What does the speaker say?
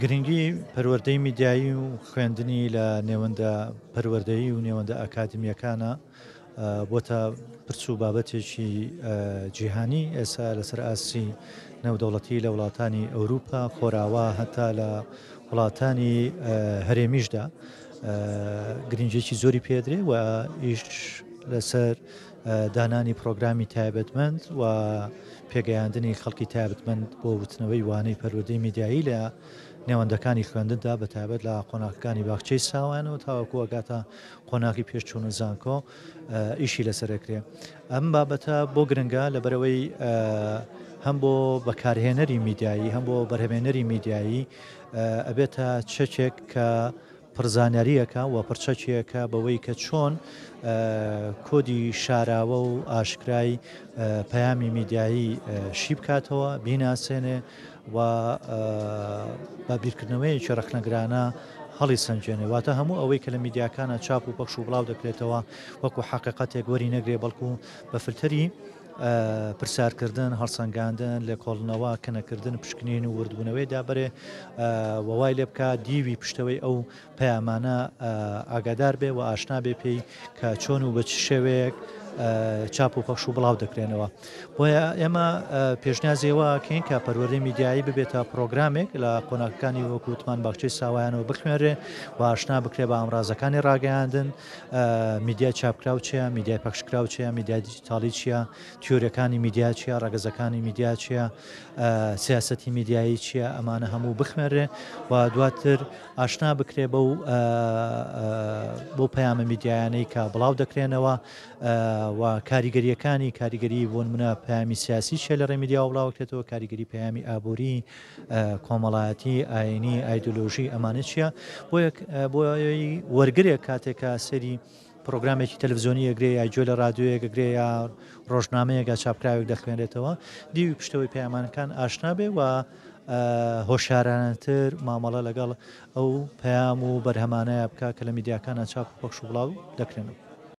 گرنگی پەروەردەی میدیایی و خوێندنی لە نێوەندە پەروەردەیی و نێوەندە ئەکادمیەکانە بۆتە پرچ و بابەتێکی جیهانی ئێستا لەسەر ئاسی نێودەوڵەتی لە وڵاتانی ئەوروپا خۆراوە هەتا لە وڵاتانی هەرێمیشدا گرنگێکی زۆری پێدرێ و ئیش لەسەر دانانی پرۆگرامی تایبەتمەند و پێگەیاندنی خەڵکی تایبەتمەند بۆ وتنەوەی وانەی پەروەردەی میدیایی لە نێوەندەکانی خوێندندا بەتایبەت لە قۆناغەکانی باخچەی ساوانەوە تاوەکو ئەگاتە قۆناغی پێشچوون و زانکۆ ئیشی لەسەرەکرێ. ئەم بابەتە بۆ گرنگە لەبەرەوەی هەم بۆ بەکارهێنەری میدیایی هەم بۆ بەرهەمێنەری میدیایی ئەبێتە چەکێک کە پرزانیاریەکە و پرچەکیەکە بەوەی کە چۆن کۆدی شاراوە و ئاشکرای پەیامی میدیایی شی بکاتەوە بیناسێنێ و بە بیرکردنەوەیەکی ڕەخنەگرانە هەڵی سەنجێنێ واتە هەموو ئەوەی کە لە میدیاکانە چاپ و پەخش و بڵاو دەکرێتەوە وەکو حەقیقەتێک وەری نەگرێ بەڵکو بە فلتەری پرسیارکردن هەڵسەنگاندن لێکۆڵنەوە کەنەکردن پشکنین و وردبوونەوەی دابرێ وەوای لێ بکە دیوی پشتەوەی ئەو پەیامانە ئاگادار بێ و ئاشنا بێ پێی کە چۆن و بە چ شێوەیەک چاپ و پەخش و بڵاو دەکرێنەوە. بۆیە ئێمە پێشنیازیەوەکەین کە پەروەردەی میدیایی ببێتە پرۆگرامێک لە قۆناغەکانی وەکووتمان باخچەی ساوایانەوە بخوێنرێ و ئاشنا بکرێ بە ئامڕازەکانی ڕاگەیاندن میدیای چاپکراو چییە، میدیای پەخشکراو چییە، میدیای دیجیتاڵی چییە، تیۆریەکانی میدیا چییە، ڕەگەزەکانی میدیا چییە، سیاسەتی میدیایی چییە، ئەمانە هەموو بخوێنرێ و دواتر ئاشنا بکرێ بەو پەیامە میدیایانەی کە بڵاو دەکرێنەوە و کاریگەریەکانی بۆ نمونە پەیامی سیاسی چێ لە ڕێمیدیا وڵاوکرێتەوە کاریگەری پەیامی ئابووری کۆمەڵایەتی ئاینی ئایدۆلۆژی ئەمانە چییە بۆ وەرگرێک کاتێکە سەری پرۆگرامێکی تەلەڤیزیۆنی ئەگرێ یا گوێ لە ڕادیۆیەک ئەگرێ یا ڕۆژنامەیەک چاپکراوێک دەخوێنرێتەوە دیوی پشتەوەی پەیامانەکان ئاشنا بێ و هۆشیارانەتر مامەڵە لەگەڵ ئەو پەیام و بەرهەمانەیە بکە کە لە میدیاکانە چاپ و پەخش و بڵاو دەکرێنەوە.